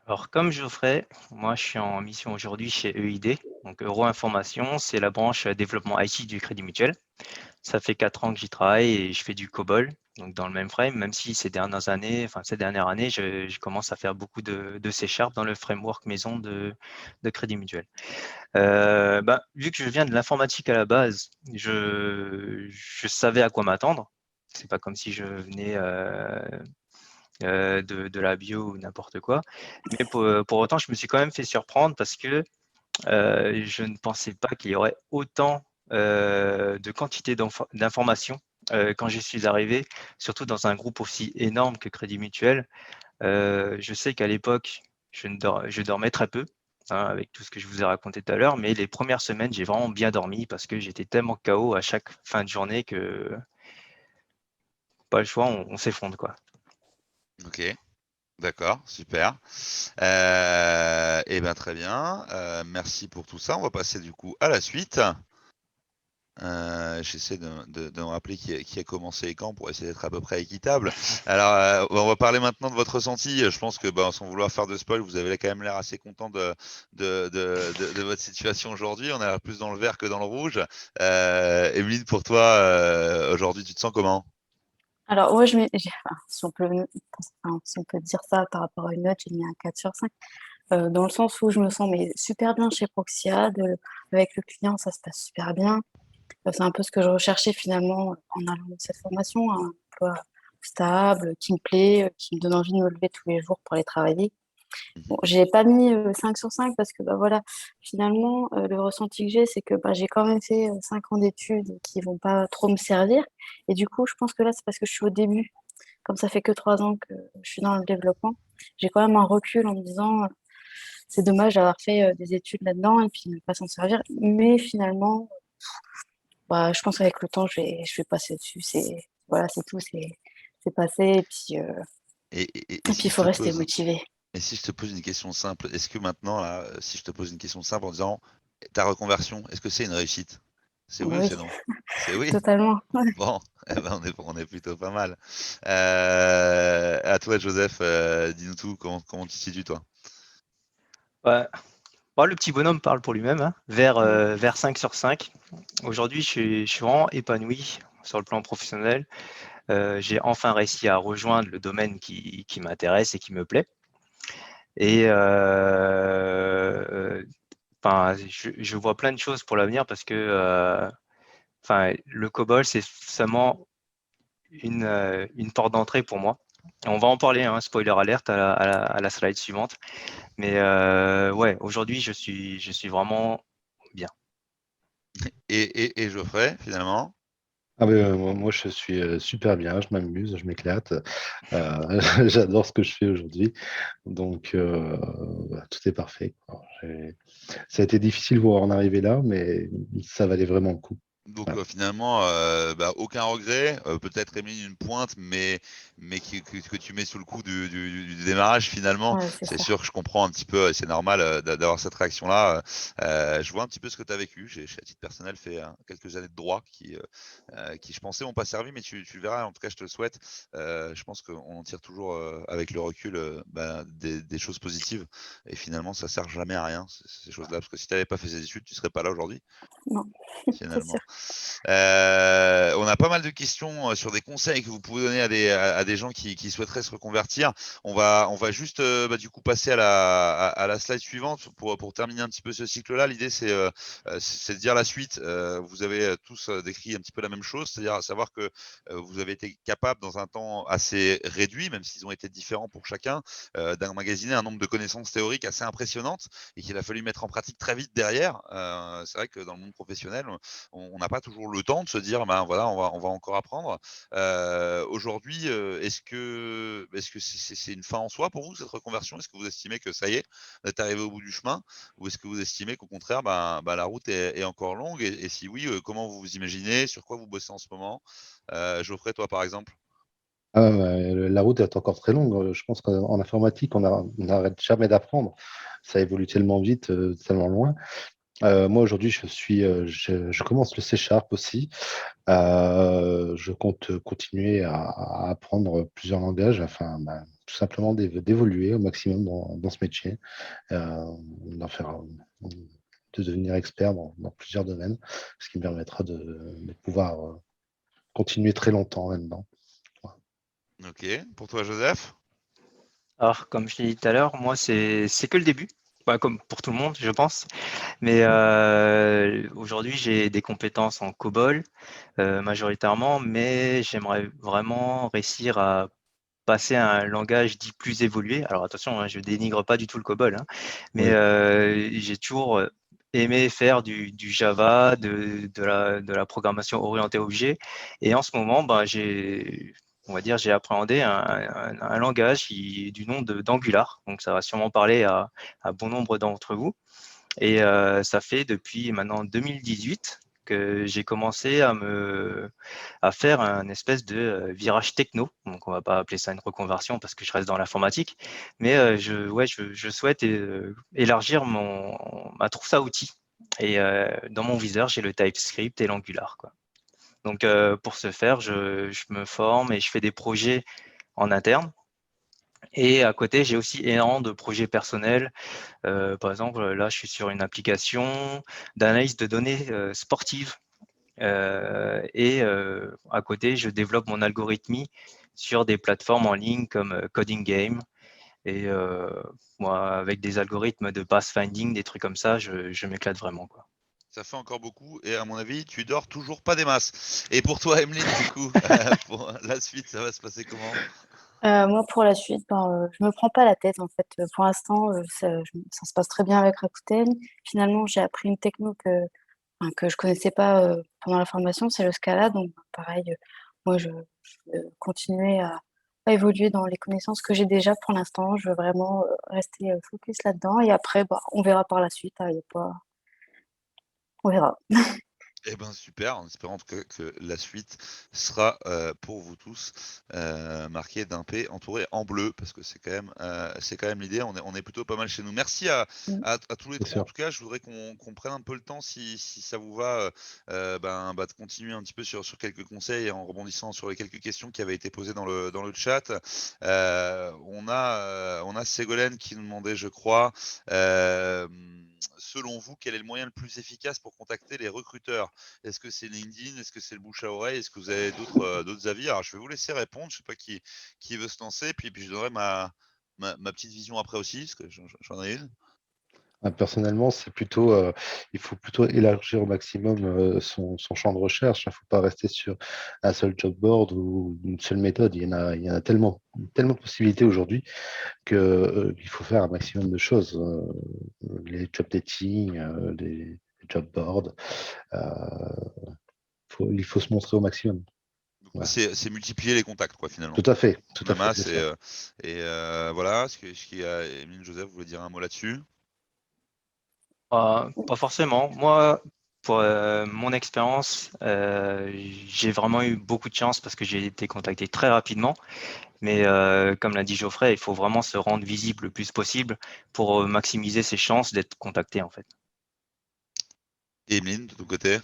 Alors, comme Geoffrey, moi, je suis en mission aujourd'hui chez EID, donc Euro Information, c'est la branche développement IT du Crédit Mutuel. Ça fait 4 ans que j'y travaille et je fais du COBOL, donc dans le mainframe, même si ces dernières années, je commence à faire beaucoup de C# dans le framework maison de Crédit Mutuel. Vu que je viens de l'informatique à la base, je savais à quoi m'attendre. C'est pas comme si je venais de la bio ou n'importe quoi. Mais pour autant, je me suis quand même fait surprendre parce que je ne pensais pas qu'il y aurait autant de quantité d'informations quand je suis arrivé, surtout dans un groupe aussi énorme que Crédit Mutuel. Je sais qu'à l'époque, je dormais très peu, hein, avec tout ce que je vous ai raconté tout à l'heure, mais les premières semaines, j'ai vraiment bien dormi parce que j'étais tellement KO à chaque fin de journée que pas le choix, on s'effondre, quoi. OK, d'accord, super. Et ben, très bien, merci pour tout ça. On va passer du coup à la suite. J'essaie de me rappeler qui a commencé et quand pour essayer d'être à peu près équitable. Alors, on va parler maintenant de votre ressenti. Je pense que, bah, sans vouloir faire de spoil, vous avez quand même l'air assez content de votre situation aujourd'hui. On a l'air plus dans le vert que dans le rouge. Emeline, pour toi, aujourd'hui, tu te sens comment? alors ouais, enfin, si on peut dire ça par rapport à une note, j'ai mis un 4/5, dans le sens où je me sens mais super bien chez Proxiad, avec le client, ça se passe super bien. C'est un peu ce que je recherchais finalement, en allant dans cette formation, un emploi stable, qui me plaît, qui me donne envie de me lever tous les jours pour aller travailler. Bon, Mmh. j'ai pas mis, 5/5 parce que, bah, voilà, finalement, le ressenti que j'ai, c'est que, bah, j'ai quand même fait, 5 ans d'études qui vont pas trop me servir et du coup, je pense que là, c'est parce que je suis au début. Comme ça fait que 3 ans que je suis dans le développement, j'ai quand même un recul en me disant, «C'est dommage d'avoir fait, des études là-dedans et puis ne pas s'en servir». Mais finalement, bah, je pense qu'avec le temps, je vais passer dessus. Voilà, c'est tout, c'est passé Et et puis si il je faut te rester pose motivé. et si je te pose une question simple, est-ce que maintenant là, si je te pose une question simple en disant: «Ta reconversion, est-ce que c'est une réussite?» C'est oui ou Oui, c'est non? C'est oui? totalement. Bon, eh ben, on est plutôt pas mal. À toi Joseph, dis-nous tout, comment tu te situes toi? Ouais. Bah, le petit bonhomme parle pour lui-même, hein, vers 5/5. Aujourd'hui, je suis vraiment épanoui sur le plan professionnel. J'ai enfin réussi à rejoindre le domaine qui m'intéresse et qui me plaît et enfin, je vois plein de choses pour l'avenir parce que, enfin, le COBOL, c'est seulement une porte d'entrée pour moi. On va en parler, hein, spoiler alert à la slide suivante. Mais ouais, aujourd'hui, je suis vraiment bien. Et Geoffrey, finalement? Ah mais, moi je suis super bien, je m'amuse, je m'éclate. J'adore ce que je fais aujourd'hui. Donc bah, tout est parfait, quoi. Ça a été difficile pour en arriver là, mais ça valait vraiment le coup. Donc, Voilà. finalement, bah, aucun regret, peut-être Émeline une pointe, mais que tu mets sous le coup du démarrage finalement. Ouais, c'est C'est ça. sûr que je comprends un petit peu, et c'est normal, d'avoir cette réaction-là. Je vois un petit peu ce que tu as vécu. J'ai à titre personnel fait, quelques années de droit qui je pensais m'ont pas servi, mais tu verras, en tout cas je te le souhaite. Je pense qu'on en tire toujours, avec le recul, bah, des choses positives et finalement ça sert jamais à rien ces choses-là, parce que si tu avais pas fait ces études, tu serais pas là aujourd'hui, Non, c'est sûr. finalement. On a pas mal de questions, sur des conseils que vous pouvez donner à des gens qui souhaiteraient se reconvertir. On va juste, bah, du coup passer à la slide suivante pour terminer un petit peu ce cycle-là. L'idée c'est de dire la suite. Vous avez, tous, décrit un petit peu la même chose, c'est-à-dire à savoir que, vous avez été capable dans un temps assez réduit, même s'ils ont été différents pour chacun, d'emmagasiner un nombre de connaissances théoriques assez impressionnantes et qu'il a fallu mettre en pratique très vite derrière. C'est vrai que dans le monde professionnel, on n'a n'a pas toujours le temps de se dire, ben voilà, on va encore apprendre. Aujourd'hui, est-ce que c'est une fin en soi pour vous, cette reconversion? Est-ce que vous estimez que ça y est, vous êtes arrivé au bout du chemin? Ou est-ce que vous estimez qu'au contraire, la route est encore longue? Et si oui, comment vous vous imaginez? Sur quoi vous bossez en ce moment? Geoffrey, toi, par exemple? La route est encore très longue. Je pense qu'en informatique, on n'arrête jamais d'apprendre. Ça évolue tellement vite, tellement loin. Moi, aujourd'hui, je commence le C# aussi. Je compte continuer à apprendre plusieurs langages afin tout simplement d'évoluer au maximum dans ce métier, euh, d'en faire, de devenir expert dans plusieurs domaines, ce qui me permettra de pouvoir continuer très longtemps là-dedans. OK. Pour toi, Joseph? Alors, comme je l'ai dit tout à l'heure, moi, c'est que le début, bah, comme pour tout le monde, je pense. Mais aujourd'hui, j'ai des compétences en COBOL majoritairement, mais j'aimerais vraiment réussir à passer à un langage dit plus évolué. Alors attention, hein, je dénigre pas du tout le COBOL, hein, mais Oui. j'ai toujours aimé faire du Java, de la programmation orientée objet. Et en ce moment, on va dire, j'ai appréhendé un langage du nom d'Angular. Donc ça va sûrement parler à bon nombre d'entre vous. Et ça fait depuis maintenant 2018 que j'ai commencé à faire un espèce de virage techno. Donc on va pas appeler ça une reconversion parce que je reste dans l'informatique, mais je souhaite élargir ma trousse à outils. Et dans mon viseur, j'ai le TypeScript et l'Angular, quoi. Donc pour ce faire, je me forme et je fais des projets en interne. Et à côté, j'ai aussi énormément de projets personnels. Par exemple, là, je suis sur une application d'analyse de données sportives. Et à côté, je développe mon algorithmie sur des plateformes en ligne comme Coding Game. Et moi, avec des algorithmes de pathfinding, des trucs comme ça, je m'éclate vraiment, quoi. Ça fait encore beaucoup et à mon avis, tu dors toujours pas des masses. Et pour toi, Emeline, du coup, pour la suite, ça va se passer comment? Moi, pour la suite, je me prends pas la tête, en fait. Pour l'instant, ça se passe très bien avec Rakuten. Finalement, j'ai appris une techno que je connaissais pas pendant la formation, c'est le Scala. Donc, pareil, moi, je veux continuer à évoluer dans les connaissances que j'ai déjà pour l'instant. Je veux vraiment rester focus là-dedans. Et après, on verra par la suite, hein, y a pas... On verra. Eh ben super, en espérant en tout cas que la suite sera, pour vous tous, marquée d'un P entouré en bleu parce que c'est quand même l'idée. On est plutôt pas mal chez nous. Merci à Mm. à tous les C'est 3 en sûr. tout cas. Je voudrais qu'on prenne un peu le temps si ça vous va, de continuer un petit peu sur quelques conseils en rebondissant sur les quelques questions qui avaient été posées dans le chat. On a Ségolène qui nous demandait, je crois, selon vous, quel est le moyen le plus efficace pour contacter les recruteurs? Est-ce que c'est LinkedIn? Est-ce que c'est le bouche à oreille? Est-ce que vous avez d'autres avis? Alors, je vais vous laisser répondre. Je sais pas qui veut se lancer. Puis je donnerai ma petite vision après aussi, parce que j'en ai une. Personnellement, il faut plutôt élargir au maximum son champ de recherche. Il ne faut pas rester sur un seul job board ou une seule méthode. Il y en a tellement de possibilités aujourd'hui qu'il faut faire un maximum de choses. Les job dating, les job boards, euh, il faut se montrer au maximum. Donc, Voilà. c'est multiplier les contacts, quoi, finalement. Tout à La fait, c'est masse ça. voilà. Emeline, Joseph, vous voulez dire un mot là-dessus? Pas forcément. Moi, pour mon expérience, j'ai vraiment eu beaucoup de chance parce que j'ai été contacté très rapidement. Mais comme l'a dit Geoffrey, il faut vraiment se rendre visible le plus possible pour maximiser ses chances d'être contacté, en fait. Et Emeline, de ton côté?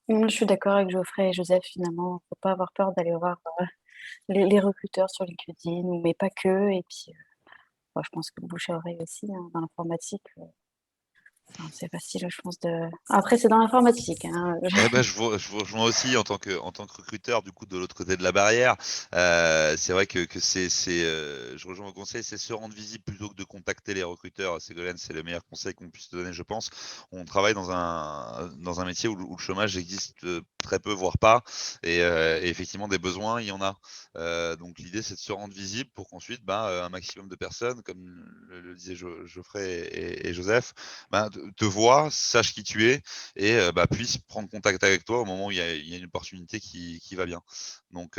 Je suis d'accord avec Geoffrey et Joseph, finalement. Faut pas avoir peur d'aller voir les recruteurs sur LinkedIn, mais pas que. Et puis, je pense que le bouche à oreille aussi, hein, dans l'informatique. Enfin, c'est facile, je pense, de... Après, c'est dans l'informatique, hein. Eh ben, je vous rejoins aussi en tant que recruteur, du coup, de l'autre côté de la barrière. C'est vrai que je rejoins vos conseils, c'est se rendre visible plutôt que de contacter les recruteurs. Ségolène, c'est le meilleur conseil qu'on puisse te donner, je pense. On travaille dans un métier où le chômage existe très peu, voire pas. Et effectivement, des besoins, il y en a. Donc, l'idée, c'est de se rendre visible pour qu'ensuite, un maximum de personnes, comme le disait Geoffrey et Joseph, te voit, sache qui tu es et puisse prendre contact avec toi au moment où il y a une opportunité qui va bien. Donc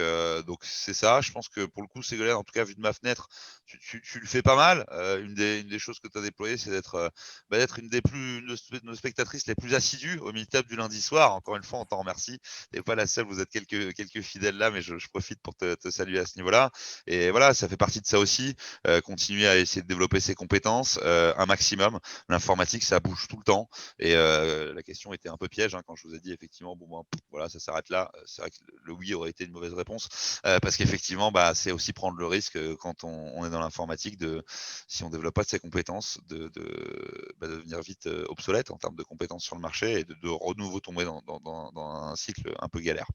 c'est ça. Je pense que pour le coup, Ségolène, en tout cas, vu de ma fenêtre, tu le fais pas mal. Une des choses que tu as déployées, c'est d'être une de nos spectatrices les plus assidues au meet-up du lundi soir. Encore une fois, on t'en remercie. Tu n'es pas la seule, vous êtes quelques fidèles là, mais je profite pour te saluer à ce niveau-là. Et voilà, ça fait partie de ça aussi. Continuer à essayer de développer ses compétences un maximum. L'informatique, ça bouge tout le temps. Et la question était un peu piège quand je vous ai dit effectivement, voilà, ça s'arrête là. C'est vrai que le oui aurait été une mauvaise réponse parce qu'effectivement, c'est aussi prendre le risque quand on est dans l'informatique si on développe pas de ses compétences, de devenir vite obsolète en termes de compétences sur le marché et de renouveau tomber dans un cycle un peu galère.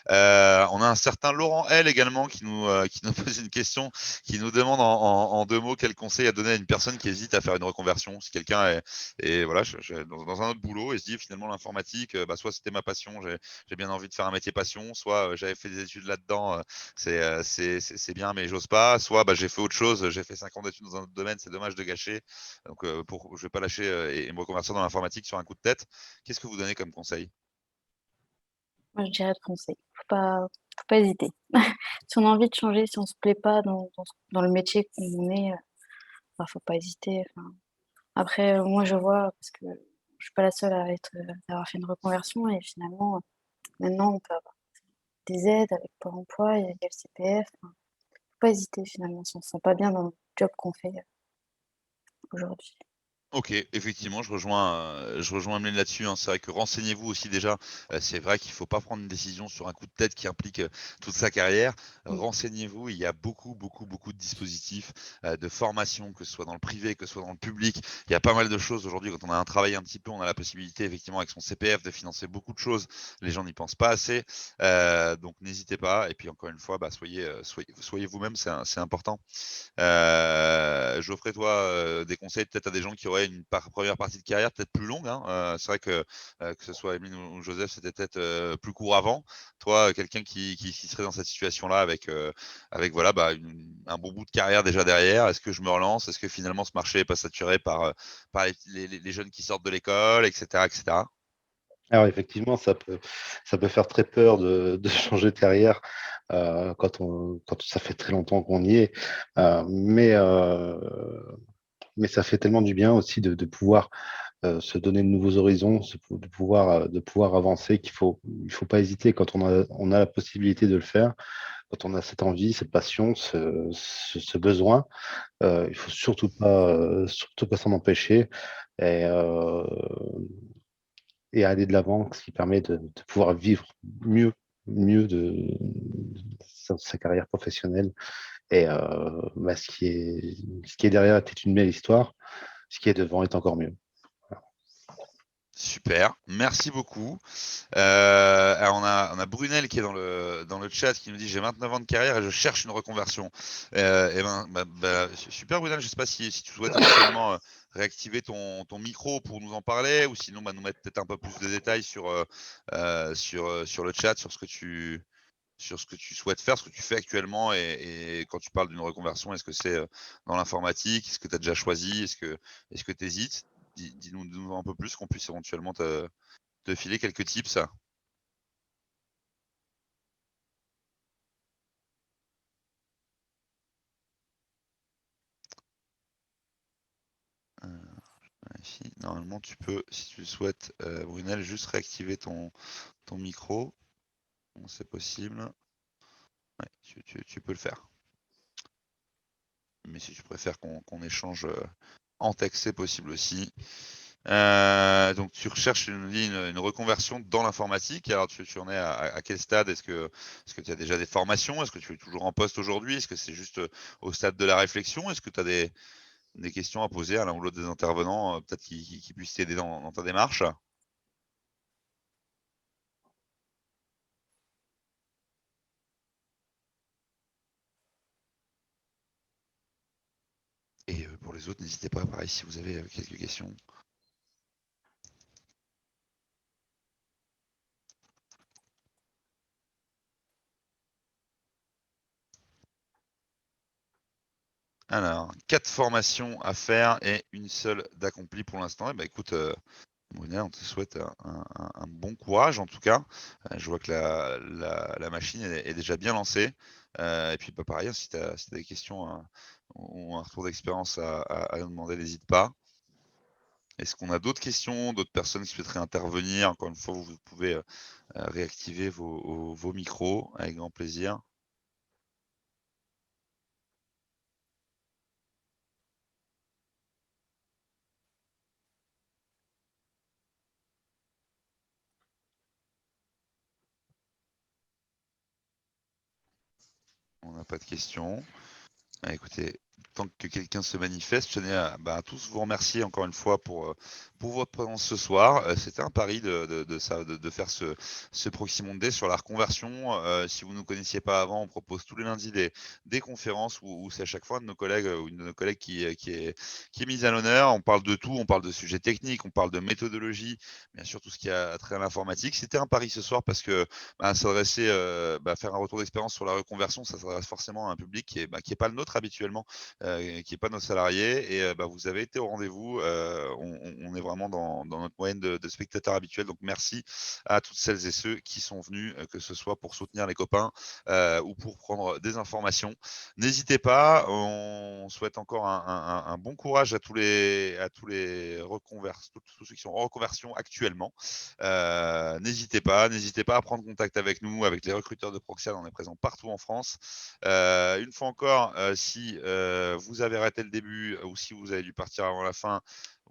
On a un certain Laurent L également qui nous pose une question, qui nous demande en 2 mots quel conseil à donner à une personne qui hésite à faire une reconversion. Si quelqu'un est voilà, dans un autre boulot et se dit finalement l'informatique, soit c'était ma passion, j'ai bien envie de faire un métier passion, soit j'avais fait des études là-dedans, c'est bien mais j'ose pas, soit j'ai fait autre chose, j'ai fait 5 ans d'études dans un autre domaine, c'est dommage de gâcher. Donc je vais pas lâcher et me reconvertir dans l'informatique sur un coup de tête. Qu'est-ce que vous donnez comme conseil? Moi, je dirais de foncer. Faut pas hésiter. Si on a envie de changer, si on se plaît pas dans le métier où on est, faut pas hésiter. Enfin, après, moi, je vois, parce que je suis pas la seule à avoir fait une reconversion, et finalement, maintenant, on peut avoir des aides avec Pôle emploi, il y a le CPF. Enfin, faut pas hésiter finalement, si on se sent pas bien dans le job qu'on fait aujourd'hui. OK, effectivement, je rejoins Ameline là-dessus, hein. C'est vrai que renseignez-vous aussi déjà, c'est vrai qu'il faut pas prendre une décision sur un coup de tête qui implique, toute sa carrière. Mmh. Renseignez-vous, il y a beaucoup, beaucoup, beaucoup de dispositifs, de formation, que ce soit dans le privé, que ce soit dans le public. Il y a pas mal de choses aujourd'hui quand on a un travail un petit peu, on a la possibilité effectivement avec son CPF de financer beaucoup de choses. Les gens n'y pensent pas assez, donc n'hésitez pas et puis encore une fois, soyez vous-même, c'est important. Geoffrey, toi, des conseils peut-être à des gens qui auraient une première partie de carrière peut-être plus longue, hein? C'est vrai que ce soit Emeline ou Joseph, c'était peut-être plus court avant. Toi, quelqu'un qui serait dans cette situation-là avec voilà, un bon bout de carrière déjà derrière, est-ce que je me relance? Est-ce que finalement ce marché n'est pas saturé par les jeunes qui sortent de l'école, etc., etc.? Alors effectivement, ça peut faire très peur de changer de carrière quand ça fait très longtemps qu'on y est. Euh, mais, euh, mais ça fait tellement du bien aussi de pouvoir se donner de nouveaux horizons, de pouvoir avancer il faut pas hésiter quand on a la possibilité de le faire, quand on a cette envie, cette passion, ce besoin. Il faut surtout pas s'en empêcher et, euh, et aller de l'avant, ce qui permet de pouvoir vivre mieux, mieux sa carrière professionnelle. Et ce qui est derrière était une belle histoire, ce qui est devant est encore mieux. Super, merci beaucoup. Alors on a Brunel qui est dans le chat qui nous dit: «J'ai 29 ans de carrière et je cherche une reconversion». Et super Brunel, je sais pas si tu souhaites éventuellement, réactiver ton micro pour nous en parler ou sinon, nous mettre peut-être un peu plus de détails sur le chat, sur ce que tu souhaites faire, ce que tu fais actuellement et quand tu parles d'une reconversion, est-ce que c'est, dans l'informatique? Est-ce que tu as déjà choisi? Est-ce que tu hésites? Dis-nous un peu plus, qu'on puisse éventuellement te filer quelques tips. Heu, vérifie. Normalement, tu peux, si tu le souhaites, Brunel, juste réactiver ton micro. Bon, c'est possible. Ouais, tu peux le faire. Mais si tu préfères qu'on échange, en texte, c'est possible aussi. Donc tu recherches une reconversion dans l'informatique. Alors tu en es à quel stade? Est-ce que tu as déjà des formations? Est-ce que tu es toujours en poste aujourd'hui? Est-ce que c'est juste, au stade de la réflexion? Est-ce que tu as des questions à poser à l'un ou l'autre des intervenants, peut-être qui puissent t'aider dans ta démarche? Et pour les autres, n'hésitez pas, pareil, si vous avez, quelques questions. Alors, 4 formations à faire et une seule d'accomplie pour l'instant. Et bah écoute, Mona, on te souhaite un bon courage en tout cas. Je vois que la machine est déjà bien lancée. Et puis bah, pareil, si tu as des questions ou un retour d'expérience à nous demander, n'hésite pas. Est-ce qu'on a d'autres questions, d'autres personnes qui souhaiteraient intervenir? Encore une fois, vous pouvez réactiver vos micros avec grand plaisir. On n'a pas de questions. Ah, écoutez, tant que quelqu'un se manifeste, je tenais à tous vous remercier encore une fois pour votre présence ce soir. C'était un pari de faire ce Proximon Day sur la reconversion. Si vous ne nous connaissiez pas avant, on propose tous les lundis des conférences où c'est à chaque fois un de nos collègues ou une de nos collègues qui est mise à l'honneur. On parle de tout, on parle de sujets techniques, on parle de méthodologie, bien sûr tout ce qui a trait à l'informatique. C'était un pari ce soir parce que faire un retour d'expérience sur la reconversion, ça s'adresse forcément à un public qui est pas le nôtre habituellement, qui est pas nos salariés et vous avez été au rendez-vous. On est vraiment dans notre moyenne de spectateurs habituels. Donc merci à toutes celles et ceux qui sont venus, que ce soit pour soutenir les copains, ou pour prendre des informations. N'hésitez pas, on souhaite encore un bon courage à tous les tous ceux qui sont en reconversion actuellement. N'hésitez pas à prendre contact avec nous, avec les recruteurs de Proxial, on est présent partout en France. Une fois encore, si vous avez raté le début ou si vous avez dû partir avant la fin,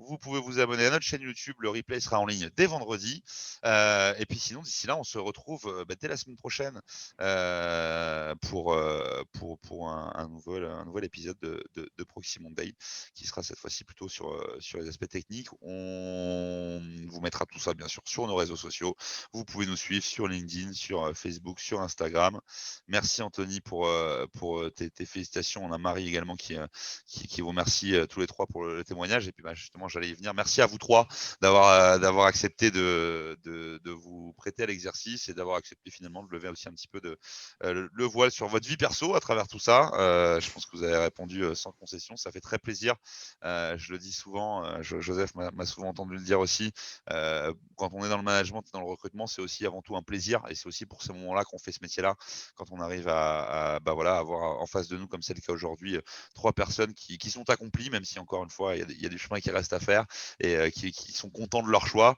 vous pouvez vous abonner à notre chaîne YouTube. Le replay sera en ligne dès vendredi. Et puis sinon, d'ici là, on se retrouve dès la semaine prochaine pour un nouvel épisode de Proxy Monday qui sera cette fois-ci plutôt sur les aspects techniques. On vous mettra tout ça bien sûr sur nos réseaux sociaux. Vous pouvez nous suivre sur LinkedIn, sur Facebook, sur Instagram. Merci Anthony pour tes félicitations. On a Marie également qui vous remercie tous les trois pour le témoignage. Et puis justement, j'allais y venir. Merci à vous trois d'avoir accepté de vous prêter à l'exercice et d'avoir accepté finalement de lever aussi un petit peu le voile sur votre vie perso à travers tout ça. Je pense que vous avez répondu sans concession. Ça fait très plaisir. Je le dis souvent, Joseph m'a souvent entendu le dire aussi. Quand on est dans le management et dans le recrutement, c'est aussi avant tout un plaisir. Et c'est aussi pour ce moment-là qu'on fait ce métier-là. Quand on arrive à avoir en face de nous, comme c'est le cas aujourd'hui, 3 personnes qui sont accomplies, même si encore une fois, il y a du chemin qui reste à faire et qui sont contents de leur choix.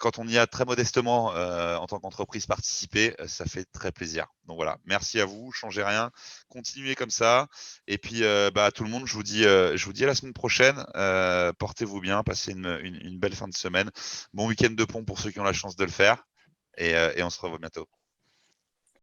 Quand on y a très modestement en tant qu'entreprise participé, ça fait très plaisir. Donc voilà, merci à vous, changez rien, continuez comme ça. Et puis à tout le monde, je vous dis à la semaine prochaine. Portez-vous bien, passez une belle fin de semaine. Bon week-end de pont pour ceux qui ont la chance de le faire. Et on se revoit bientôt.